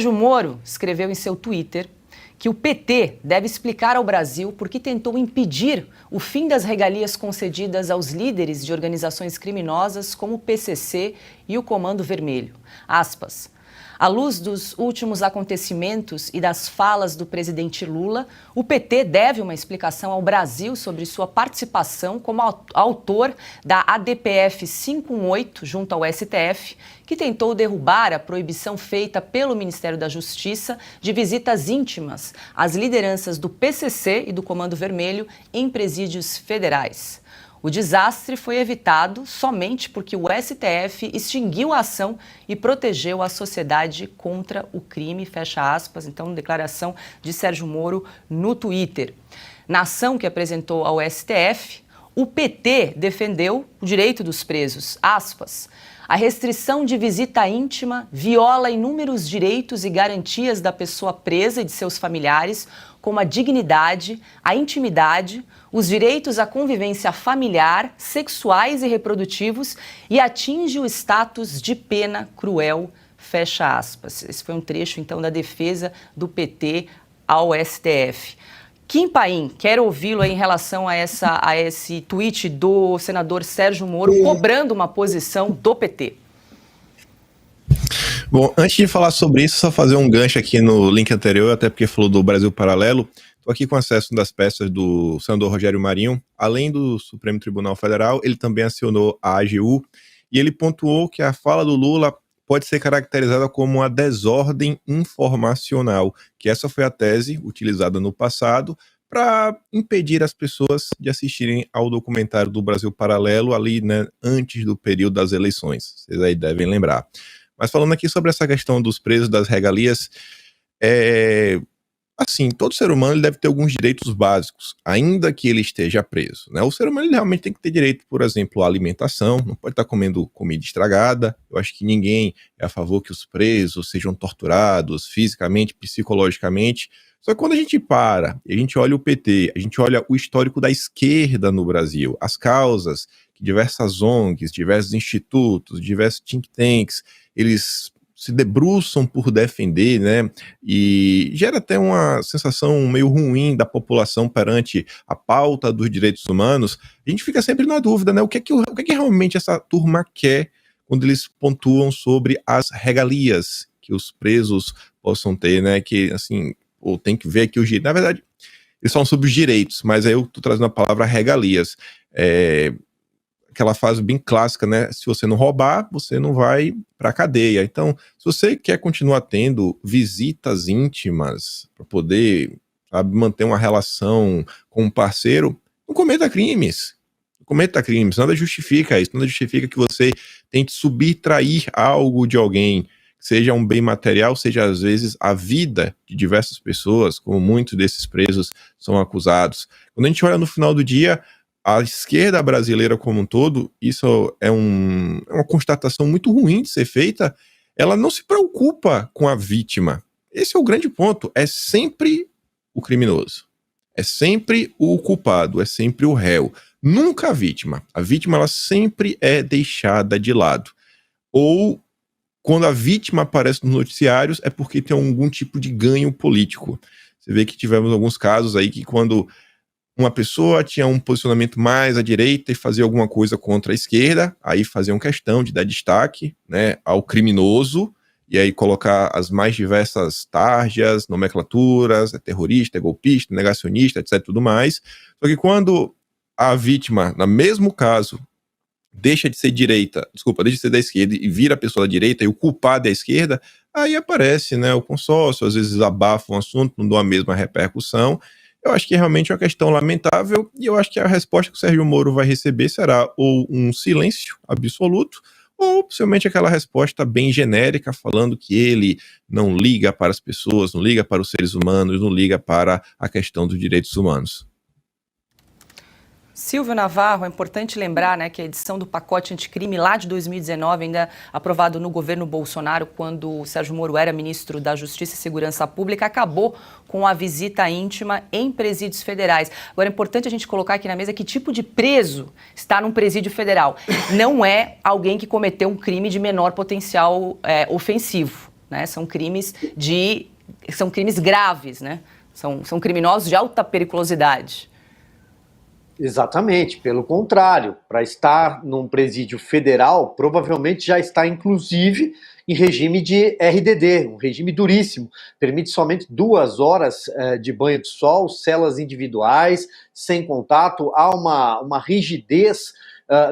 Sérgio Moro escreveu em seu Twitter que o PT deve explicar ao Brasil por que tentou impedir o fim das regalias concedidas aos líderes de organizações criminosas como o PCC e o Comando Vermelho. Aspas. À luz dos últimos acontecimentos e das falas do presidente Lula, o PT deve uma explicação ao Brasil sobre sua participação como autor da ADPF 518 junto ao STF, que tentou derrubar a proibição feita pelo Ministério da Justiça de visitas íntimas às lideranças do PCC e do Comando Vermelho em presídios federais. O desastre foi evitado somente porque o STF extinguiu a ação e protegeu a sociedade contra o crime, fecha aspas. Então, declaração de Sérgio Moro no Twitter. Na ação que apresentou ao STF, o PT defendeu o direito dos presos, aspas. A restrição de visita íntima viola inúmeros direitos e garantias da pessoa presa e de seus familiares, como a dignidade, a intimidade, os direitos à convivência familiar, sexuais e reprodutivos e atinge o status de pena cruel, fecha aspas. Esse foi um trecho, então, da defesa do PT ao STF. Kim Paim, quero ouvi-lo em relação a esse tweet do senador Sérgio Moro cobrando uma posição do PT. Bom, antes de falar sobre isso, só fazer um gancho aqui no link anterior, até porque falou do Brasil Paralelo. Estou aqui com acesso das peças do senador Rogério Marinho. Além do Supremo Tribunal Federal, ele também acionou a AGU e ele pontuou que a fala do Lula pode ser caracterizada como uma desordem informacional, que essa foi a tese utilizada no passado para impedir as pessoas de assistirem ao documentário do Brasil Paralelo ali, né, antes do período das eleições. Vocês aí devem lembrar. Mas falando aqui sobre essa questão dos presos, das regalias, assim, todo ser humano ele deve ter alguns direitos básicos, ainda que ele esteja preso, né? O ser humano ele realmente tem que ter direito, por exemplo, à alimentação, não pode estar comendo comida estragada. Eu acho que ninguém é a favor que os presos sejam torturados fisicamente, psicologicamente. Só que quando a gente para e a gente olha o PT, a gente olha o histórico da esquerda no Brasil, as causas que diversas ONGs, diversos institutos, diversos think tanks, eles se debruçam por defender, né, e gera até uma sensação meio ruim da população perante a pauta dos direitos humanos, a gente fica sempre na dúvida, né, o que é que realmente essa turma quer quando eles pontuam sobre as regalias que os presos possam ter, né, que, assim, ou tem que ver aqui os direitos, na verdade, eles falam sobre os direitos, mas aí eu tô trazendo a palavra regalias, aquela frase bem clássica, né? Se você não roubar, você não vai para a cadeia. Então, se você quer continuar tendo visitas íntimas para poder, sabe, manter uma relação com um parceiro, não cometa crimes. Não cometa crimes. Nada justifica isso. Nada justifica que você tente subtrair algo de alguém, seja um bem material, seja às vezes a vida de diversas pessoas, como muitos desses presos são acusados. Quando a gente olha no final do dia, a esquerda brasileira como um todo, isso é uma constatação muito ruim de ser feita, ela não se preocupa com a vítima. Esse é o grande ponto, é sempre o criminoso, é sempre o culpado, é sempre o réu, nunca a vítima. A vítima ela sempre é deixada de lado. Ou quando a vítima aparece nos noticiários é porque tem algum tipo de ganho político. Você vê que tivemos alguns casos aí que quando uma pessoa tinha um posicionamento mais à direita e fazia alguma coisa contra a esquerda, aí faziam questão de dar destaque, né, ao criminoso, e aí colocar as mais diversas tarjas, nomenclaturas, é terrorista, é golpista, negacionista, etc, tudo mais. Só que quando a vítima, no mesmo caso, deixa de ser da esquerda e vira a pessoa da direita e o culpado é a esquerda, aí aparece, né, o consórcio, às vezes abafa um assunto, não dá a mesma repercussão. Eu acho que realmente é uma questão lamentável e eu acho que a resposta que o Sérgio Moro vai receber será ou um silêncio absoluto ou possivelmente aquela resposta bem genérica falando que ele não liga para as pessoas, não liga para os seres humanos, não liga para a questão dos direitos humanos. Silvio Navarro, é importante lembrar, né, que a edição do pacote anticrime lá de 2019, ainda aprovado no governo Bolsonaro, quando o Sérgio Moro era ministro da Justiça e Segurança Pública, acabou com a visita íntima em presídios federais. Agora, é importante a gente colocar aqui na mesa que tipo de preso está num presídio federal. Não é alguém que cometeu um crime de menor potencial ofensivo. né? São crimes graves, né? São criminosos de alta periculosidade. Exatamente, pelo contrário, para estar num presídio federal, provavelmente já está, inclusive, em regime de RDD, um regime duríssimo, permite somente 2 horas de banho de sol, celas individuais, sem contato, há uma rigidez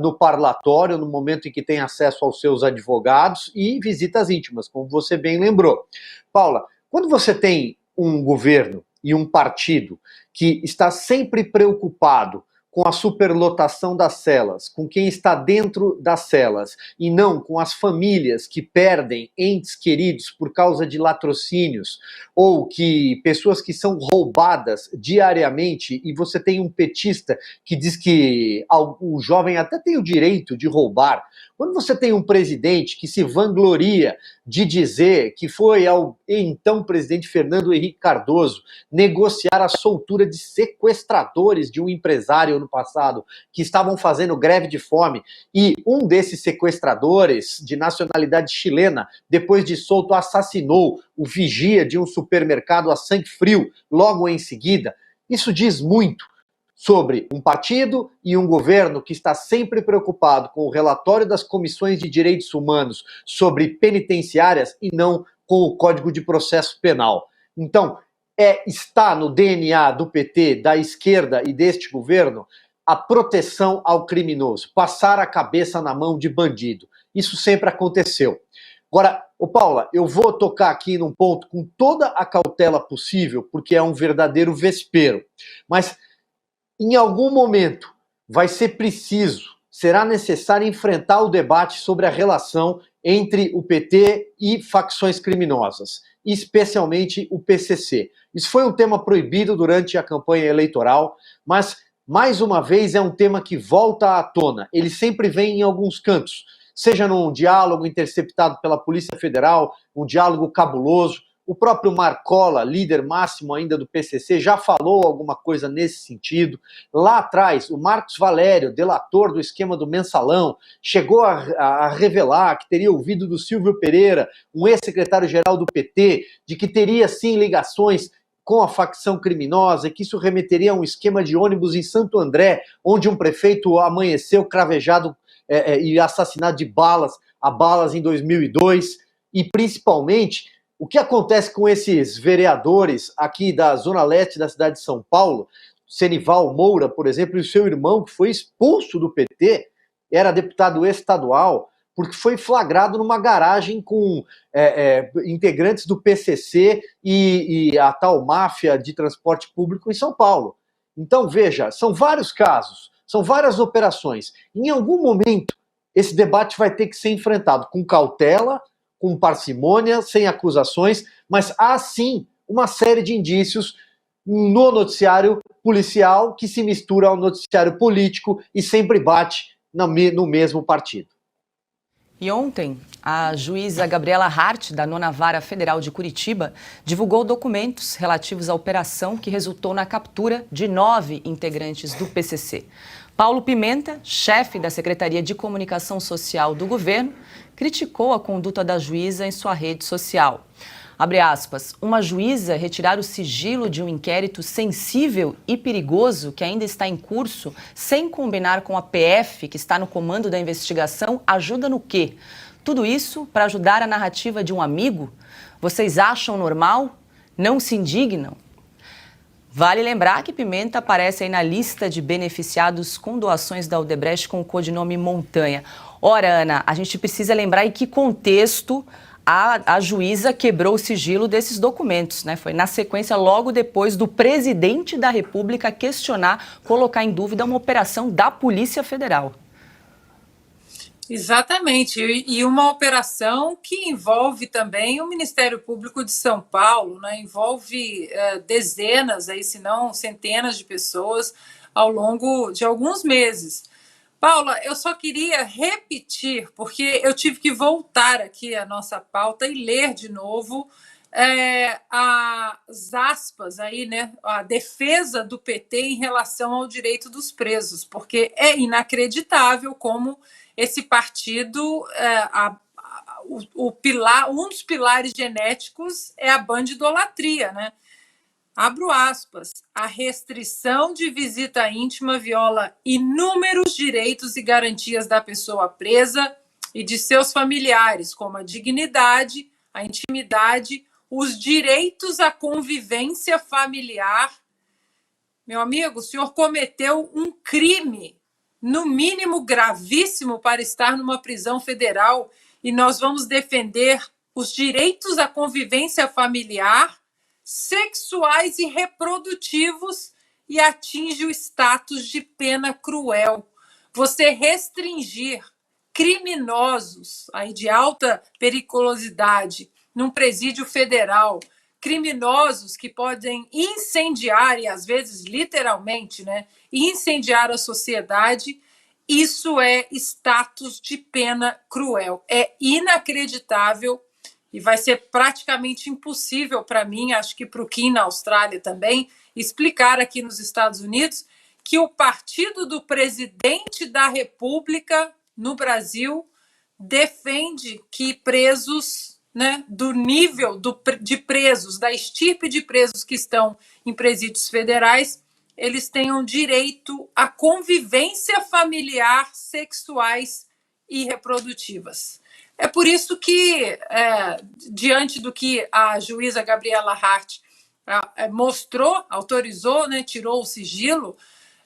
no parlatório, no momento em que tem acesso aos seus advogados e visitas íntimas, como você bem lembrou. Paula, quando você tem um governo e um partido que está sempre preocupado com a superlotação das celas, com quem está dentro das celas, e não com as famílias que perdem entes queridos por causa de latrocínios, ou que pessoas que são roubadas diariamente, e você tem um petista que diz que o jovem até tem o direito de roubar. Quando você tem um presidente que se vangloria de dizer que foi ao então presidente Fernando Henrique Cardoso negociar a soltura de sequestradores de um empresário no passado que estavam fazendo greve de fome, e um desses sequestradores de nacionalidade chilena, depois de solto, assassinou o vigia de um supermercado a sangue frio logo em seguida, isso diz muito sobre um partido e um governo que está sempre preocupado com o relatório das comissões de direitos humanos sobre penitenciárias e não com o Código de Processo Penal. Então, está no DNA do PT, da esquerda e deste governo a proteção ao criminoso, passar a cabeça na mão de bandido. Isso sempre aconteceu. Agora, Paula, eu vou tocar aqui num ponto com toda a cautela possível, porque é um verdadeiro vespeiro, mas em algum momento vai ser preciso, será necessário enfrentar o debate sobre a relação entre o PT e facções criminosas, especialmente o PCC. Isso foi um tema proibido durante a campanha eleitoral, mas, mais uma vez, é um tema que volta à tona. Ele sempre vem em alguns cantos, seja num diálogo interceptado pela Polícia Federal, um diálogo cabuloso. O próprio Marcola, líder máximo ainda do PCC, já falou alguma coisa nesse sentido. Lá atrás, o Marcos Valério, delator do esquema do Mensalão, chegou a revelar que teria ouvido do Silvio Pereira, um ex-secretário-geral do PT, de que teria sim ligações com a facção criminosa e que isso remeteria a um esquema de ônibus em Santo André, onde um prefeito amanheceu cravejado e assassinado a balas em 2002. E, principalmente, o que acontece com esses vereadores aqui da Zona Leste da cidade de São Paulo, Senival Moura, por exemplo, e o seu irmão, que foi expulso do PT, era deputado estadual, porque foi flagrado numa garagem com integrantes do PCC e a tal máfia de transporte público em São Paulo. Então, veja, são vários casos, são várias operações. Em algum momento, esse debate vai ter que ser enfrentado com cautela, com parcimônia, sem acusações, mas há sim uma série de indícios no noticiário policial que se mistura ao noticiário político e sempre bate no mesmo partido. E ontem, a juíza Gabriela Hart, da 9ª Vara Federal de Curitiba, divulgou documentos relativos à operação que resultou na captura de 9 integrantes do PCC. Paulo Pimenta, chefe da Secretaria de Comunicação Social do governo, criticou a conduta da juíza em sua rede social. Abre aspas, uma juíza retirar o sigilo de um inquérito sensível e perigoso que ainda está em curso, sem combinar com a PF, que está no comando da investigação, ajuda no quê? Tudo isso para ajudar a narrativa de um amigo? Vocês acham normal? Não se indignam? Vale lembrar que Pimenta aparece aí na lista de beneficiados com doações da Odebrecht com o codinome Montanha. Ora, Ana, a gente precisa lembrar em que contexto a juíza quebrou o sigilo desses documentos, né? Foi na sequência, logo depois do presidente da República questionar, colocar em dúvida uma operação da Polícia Federal. Exatamente, e uma operação que envolve também o Ministério Público de São Paulo, né? Envolve dezenas, aí, se não centenas de pessoas ao longo de alguns meses. Paula, eu só queria repetir, porque eu tive que voltar aqui à nossa pauta e ler de novo as aspas aí, né, a defesa do PT em relação ao direito dos presos, porque é inacreditável como esse partido, um dos pilares genéticos é a bandidolatria, né? Abro aspas, a restrição de visita íntima viola inúmeros direitos e garantias da pessoa presa e de seus familiares, como a dignidade, a intimidade, os direitos à convivência familiar. Meu amigo, o senhor cometeu um crime, no mínimo gravíssimo, para estar numa prisão federal, e nós vamos defender os direitos à convivência familiar, sexuais e reprodutivos, e atinge o status de pena cruel. Você restringir criminosos aí de alta periculosidade num presídio federal, criminosos que podem incendiar, e às vezes literalmente, né, incendiar a sociedade, isso é status de pena cruel. É inacreditável e vai ser praticamente impossível para mim, acho que para o Kim na Austrália também, explicar aqui nos Estados Unidos que o partido do presidente da República no Brasil defende que presos, né, do nível de presos, da estirpe de presos que estão em presídios federais, eles tenham direito à convivência familiar, sexuais e reprodutivas. É por isso que, diante do que a juíza Gabriela Hart mostrou, autorizou, né, tirou o sigilo,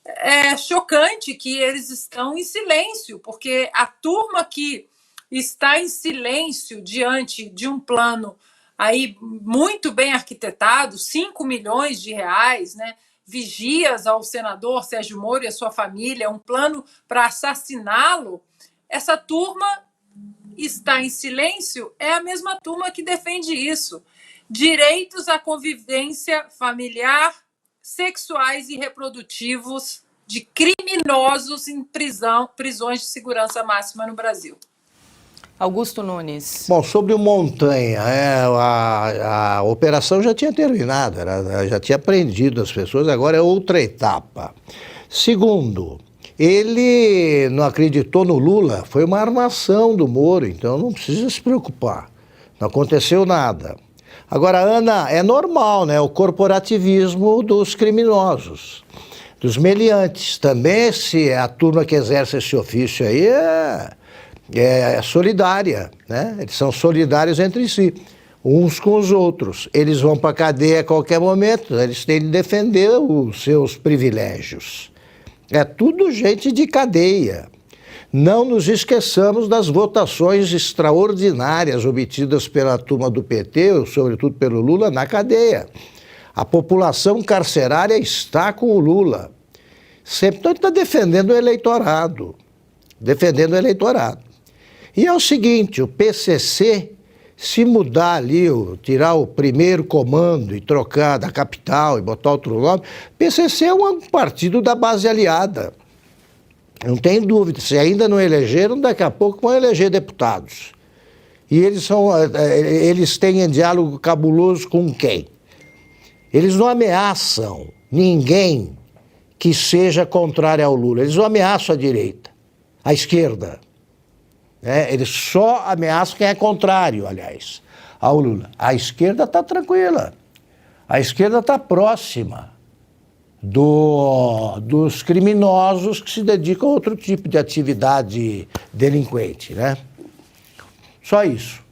é chocante que eles estão em silêncio, porque a turma que está em silêncio diante de um plano aí muito bem arquitetado, 5 milhões de reais, né, vigias ao senador Sérgio Moro e a sua família, um plano para assassiná-lo, essa turma está em silêncio, é a mesma turma que defende isso. Direitos à convivência familiar, sexuais e reprodutivos de criminosos em prisões de segurança máxima no Brasil. Augusto Nunes. Bom, sobre o Montanha, a operação já tinha terminado, já tinha prendido as pessoas, agora é outra etapa. Segundo, ele não acreditou no Lula, foi uma armação do Moro, então não precisa se preocupar, não aconteceu nada. Agora, Ana, é normal, né, o corporativismo dos criminosos, dos meliantes. Também a turma que exerce esse ofício aí é solidária, né? Eles são solidários entre si, uns com os outros. Eles vão para a cadeia a qualquer momento, eles têm de defender os seus privilégios. É tudo gente de cadeia. Não nos esqueçamos das votações extraordinárias obtidas pela turma do PT, sobretudo pelo Lula, na cadeia. A população carcerária está com o Lula. Sempre está defendendo o eleitorado. Defendendo o eleitorado. E é o seguinte, o PCC, se mudar ali, tirar o primeiro comando e trocar da capital e botar outro nome, PCC é um partido da base aliada. Não tem dúvida, se ainda não elegeram, daqui a pouco vão eleger deputados. E eles têm diálogo cabuloso com quem? Eles não ameaçam ninguém que seja contrário ao Lula, eles não ameaçam a direita, a esquerda. Eles só ameaçam quem é contrário, aliás, ao Lula. A esquerda está tranquila, a esquerda está próxima dos criminosos que se dedicam a outro tipo de atividade delinquente, né? Só isso.